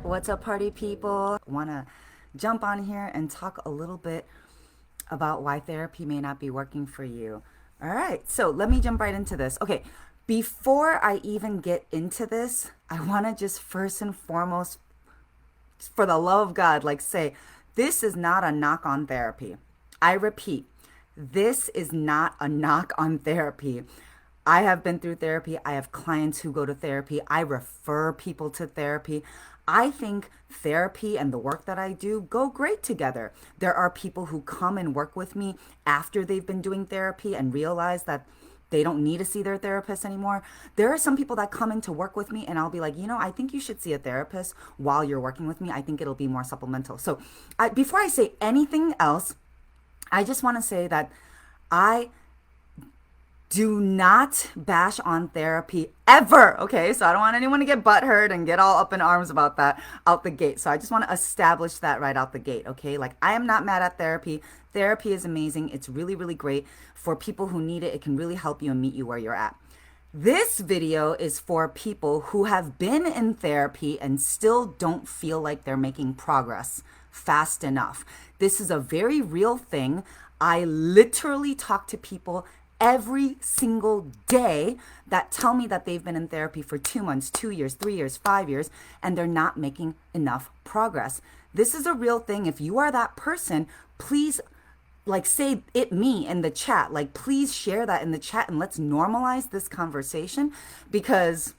What's up, party people? Want to jump on here and talk a little bit about why therapy may not be working for you. All right, so let me jump right into this. Okay, before I even get into this, I want to just first and foremost, for the love of God, like say, this is not a knock on therapy. I repeat, this is not a knock on therapy. I have been through therapy. I have clients who go to therapy. I refer people to therapy. I think therapy and the work that I do go great together. There are people who come and work with me after they've been doing therapy and realize that they don't need to see their therapist anymore. There are some people that come in to work with me and I'll be like, I think you should see a therapist while you're working with me. I think it'll be more supplemental. So before I say anything else, I just want to say that I do not bash on therapy ever. Okay. So I don't want anyone to get butthurt and get all up in arms about that out the gate. So I just want to establish that right out the gate. Okay. Like I am not mad at therapy. Therapy is amazing. It's really, really great for people who need it. It can really help you and meet you where you're at. This video is for people who have been in therapy and still don't feel like they're making progress fast enough. This is a very real thing. I literally talk to people every single day that tell me that they've been in therapy for 2 months, 2 years, 3 years, 5 years, and they're not making enough progress. This is a real thing. If you are that person, please say it me in the chat. Like please share that in the chat and let's normalize this conversation because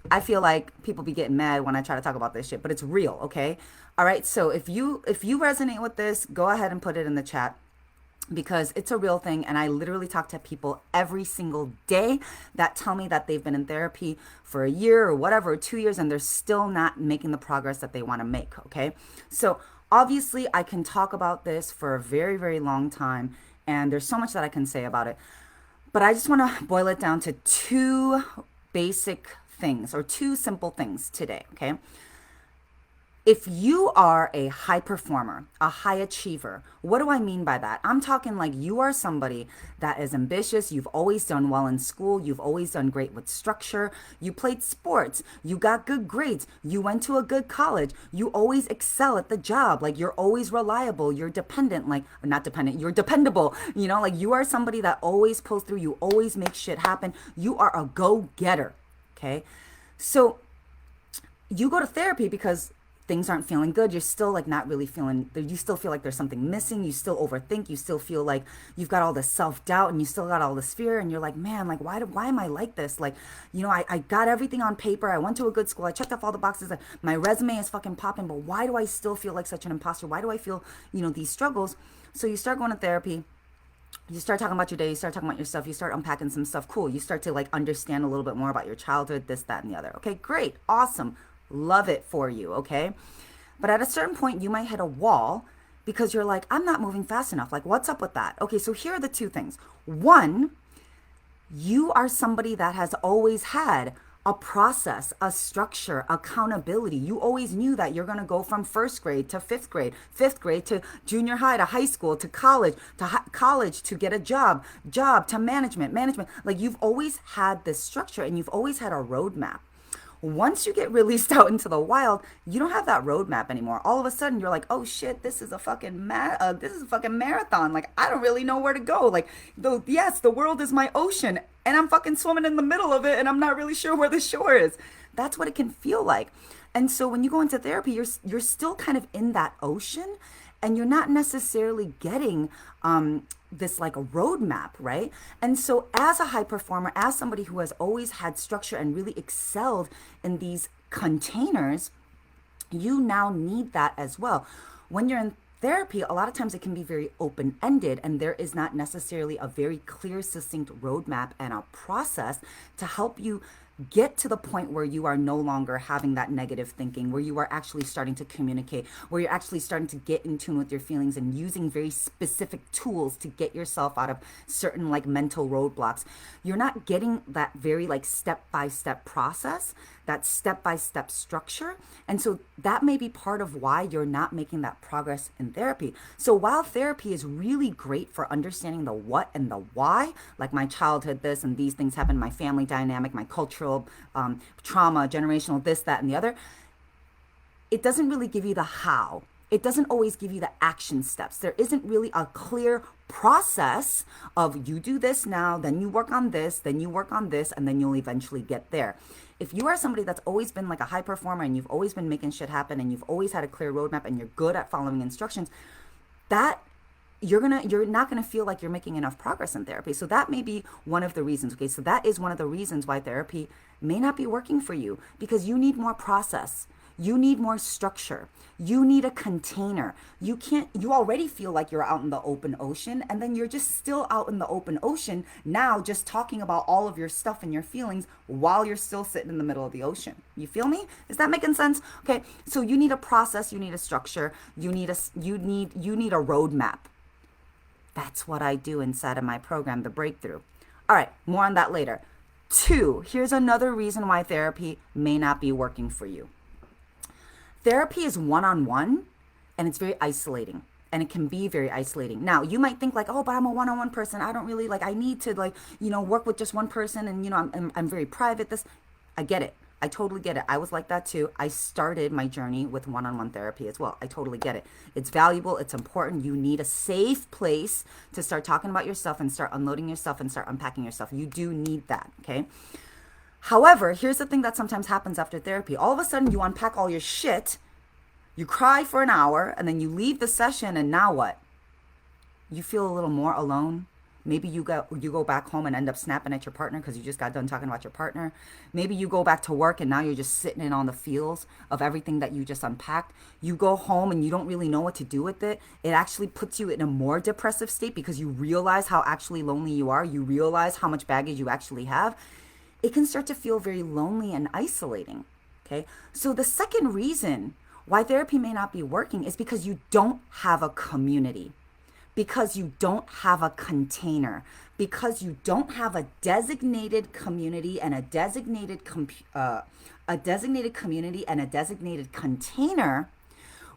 I feel like people be getting mad when I try to talk about this shit, but it's real, okay? All right. So if you resonate with this, go ahead and put it in the chat because it's a real thing. And I literally talk to people every single day that tell me that they've been in therapy for a year or whatever, 2 years, and they're still not making the progress that they want to make. Okay. So obviously I can talk about this for a very, very long time. And there's so much that I can say about it, but I just want to boil it down to two basic things or two simple things today. Okay. If you are a high performer, a high achiever, what do I mean by that? I'm talking like you are somebody that is ambitious. You've always done well in school. You've always done great with structure. You played sports. You got good grades. You went to a good college. You always excel at the job. Like you're always reliable. You're dependent, like not dependent. You're dependable. Like you are somebody that always pulls through. You always make shit happen. You are a go-getter. Okay. So you go to therapy because things aren't feeling good. You're still like not really feeling, you still feel like there's something missing. You still overthink. You still feel like you've got all this self-doubt and you still got all this fear. And you're like, man, like, why am I like this? Like, I got everything on paper. I went to a good school. I checked off all the boxes. My resume is fucking popping, but why do I still feel like such an imposter? Why do I feel, these struggles? So you start going to therapy. You start talking about your day, you start talking about your stuff, you start unpacking some stuff. Cool. You start to like understand a little bit more about your childhood, this, that, and the other. Okay, great. Awesome. Love it for you. Okay. But at a certain point, you might hit a wall because you're like, I'm not moving fast enough. Like, what's up with that? Okay. So here are the two things. One, you are somebody that has always had a process, a structure, accountability. You always knew that you're going to go from first grade to fifth grade to junior high to high school to college, college to get a job to management. Like you've always had this structure and you've always had a roadmap. Once you get released out into the wild, you don't have that roadmap anymore. All of a sudden, you're like, "Oh shit, this is a fucking this is a fucking marathon. Like, I don't really know where to go. Like, yes, the world is my ocean, and I'm fucking swimming in the middle of it, and I'm not really sure where the shore is." That's what it can feel like. And so when you go into therapy, you're still kind of in that ocean, and you're not necessarily getting this like a roadmap, right? And so as a high performer, as somebody who has always had structure and really excelled in these containers, you now need that as well. When you're in therapy, a lot of times it can be very open-ended and there is not necessarily a very clear, succinct roadmap and a process to help you get to the point where you are no longer having that negative thinking, where you are actually starting to communicate, where you're actually starting to get in tune with your feelings and using very specific tools to get yourself out of certain like mental roadblocks. You're not getting that very like step-by-step process, that step-by-step structure. And so that may be part of why you're not making that progress in therapy. So while therapy is really great for understanding the what and the why, like my childhood, this and these things happen, my family dynamic, my cultural cultural trauma, generational this, that, and the other, it doesn't really give you the how. It doesn't always give you the action steps. There isn't really a clear process of you do this now, then you work on this, then you work on this, and then you'll eventually get there. If you are somebody that's always been like a high performer and you've always been making shit happen and you've always had a clear roadmap and you're good at following instructions, that you're not gonna feel like you're making enough progress in therapy. So that may be one of the reasons. Okay, so that is one of the reasons why therapy may not be working for you, because you need more process. You need more structure. You need a container. You already feel like you're out in the open ocean, and then you're just still out in the open ocean now, just talking about all of your stuff and your feelings while you're still sitting in the middle of the ocean. You feel me? Is that making sense? Okay, so you need a process, you need a structure, you need a roadmap. That's what I do inside of my program, The Breakthrough. All right, more on that later. 2, here's another reason why therapy may not be working for you. Therapy is one-on-one, and it's very isolating, and it can be very isolating. Now, you might think like, oh, but I'm a one-on-one person. I don't really I need to work with just one person, and I'm very private. I get it. I totally get it. I was like that too. I started my journey with one-on-one therapy as well. I totally get it. It's valuable. It's important. You need a safe place to start talking about yourself and start unloading yourself and start unpacking yourself. You do need that, okay? However, here's the thing that sometimes happens after therapy. All of a sudden, you unpack all your shit, you cry for an hour, and then you leave the session, and now what? You feel a little more alone. Maybe you go back home and end up snapping at your partner because you just got done talking about your partner. Maybe you go back to work and now you're just sitting in on the feels of everything that you just unpacked. You go home and you don't really know what to do with it. It actually puts you in a more depressive state because you realize how actually lonely you are. You realize how much baggage you actually have. It can start to feel very lonely and isolating, okay? So the second reason why therapy may not be working is because you don't have a community, because you don't have a container, because you don't have a designated community and a designated community and a designated container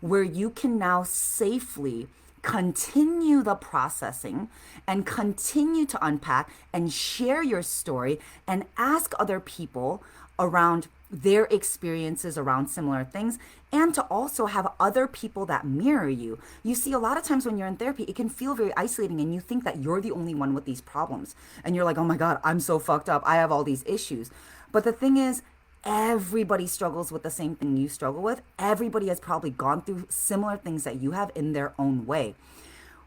where you can now safely continue the processing and continue to unpack and share your story and ask other people around their experiences around similar things, and to also have other people that mirror you. You see, a lot of times when you're in therapy, it can feel very isolating and you think that you're the only one with these problems. And you're like, oh my God, I'm so fucked up. I have all these issues. But the thing is, everybody struggles with the same thing you struggle with. Everybody has probably gone through similar things that you have in their own way.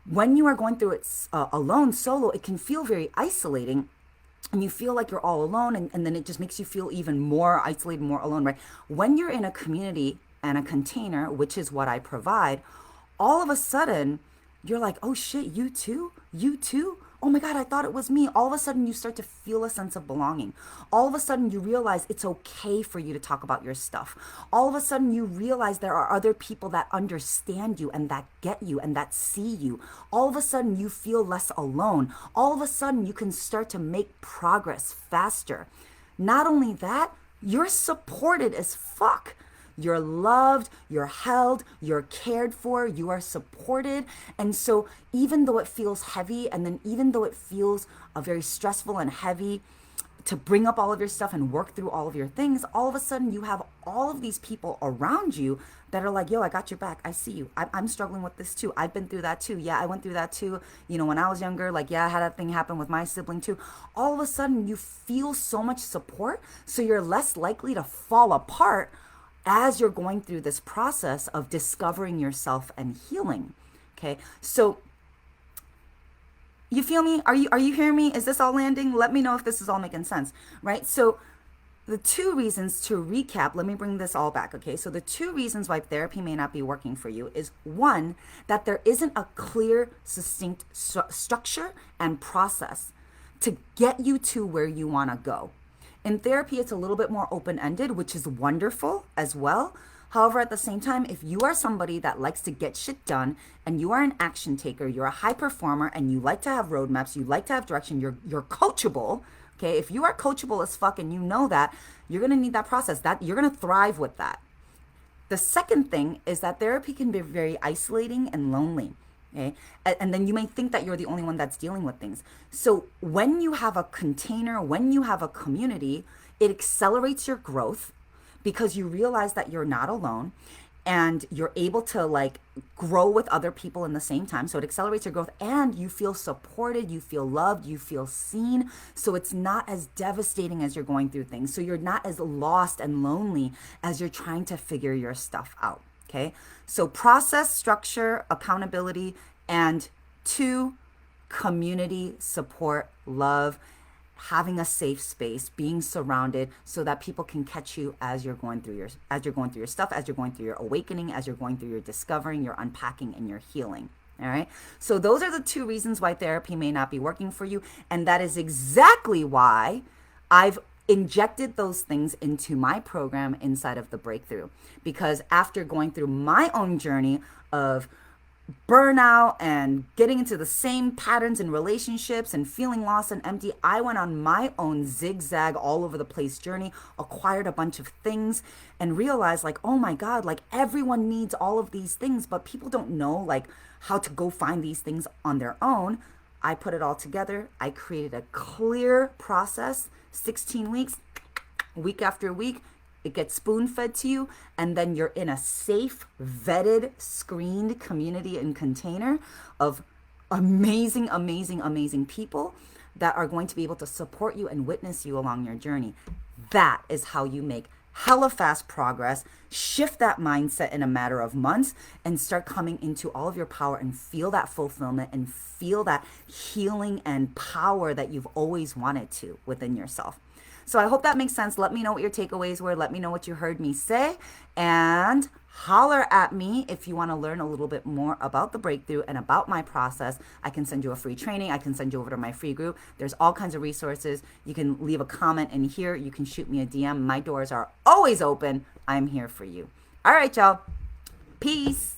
When you are going through it alone, solo, it can feel very isolating. And you feel like you're all alone, and then it just makes you feel even more isolated, more alone, right? When you're in a community and a container, which is what I provide, all of a sudden, you're like, oh shit, you too? You too? Oh my God, I thought it was me. All of a sudden, you start to feel a sense of belonging. All of a sudden, you realize it's okay for you to talk about your stuff. All of a sudden, you realize there are other people that understand you and that get you and that see you. All of a sudden, you feel less alone. All of a sudden, you can start to make progress faster. Not only that, you're supported as fuck. You're loved, you're held, you're cared for, you are supported. And so even though it feels heavy, and then even though it feels very stressful and heavy to bring up all of your stuff and work through all of your things, all of a sudden you have all of these people around you that are like, yo, I got your back. I see you. I'm struggling with this too. I've been through that too. Yeah, I went through that too. When I was younger, I had that thing happen with my sibling too. All of a sudden you feel so much support, so you're less likely to fall apart as you're going through this process of discovering yourself and healing. Okay, so you feel me? Are you hearing me? Is this all landing? Let me know if this is all making sense, right? So the 2 reasons, to recap, let me bring this all back, okay? So the 2 reasons why therapy may not be working for you is, 1, that there isn't a clear, succinct structure and process to get you to where you want to go. In therapy, it's a little bit more open-ended, which is wonderful as well. However, at the same time, if you are somebody that likes to get shit done and you are an action taker, you're a high performer, and you like to have roadmaps, you like to have direction, you're coachable, okay? If you are coachable as fuck and you know that, you're gonna need that process. That you're gonna thrive with that. The second thing is that therapy can be very isolating and lonely. Okay. And then you may think that you're the only one that's dealing with things. So when you have a container, when you have a community, it accelerates your growth because you realize that you're not alone and you're able to like grow with other people in the same time. So it accelerates your growth and you feel supported, you feel loved, you feel seen. So it's not as devastating as you're going through things. So you're not as lost and lonely as you're trying to figure your stuff out. Okay. So process, structure, accountability, and 2, community, support, love, having a safe space, being surrounded so that people can catch you as you're going through your stuff, as you're going through your awakening, as you're going through your discovering, your unpacking, and your healing. All right. So those are the 2 reasons why therapy may not be working for you. And that is exactly why I've injected those things into my program inside of the Breakthrough. Because after going through my own journey of burnout and getting into the same patterns in relationships and feeling lost and empty, I went on my own zigzag all over the place journey, acquired a bunch of things, and realized like, oh my God, like everyone needs all of these things, but people don't know like how to go find these things on their own. I put it all together. I created a clear process, 16 weeks, week after week. It gets spoon fed to you, and then you're in a safe, vetted, screened community and container of amazing, amazing, amazing people that are going to be able to support you and witness you along your journey. That is how you make hella fast progress, shift that mindset in a matter of months, and start coming into all of your power and feel that fulfillment and feel that healing and power that you've always wanted to within yourself. So I hope that makes sense. Let me know what your takeaways were. Let me know what you heard me say, and holler at me if you want to learn a little bit more about the Breakthrough and about my process. I can send you a free training. I can send you over to my free group. There's all kinds of resources. You can leave a comment in here. You can shoot me a DM. My doors are always open. I'm here for you. All right, y'all. Peace.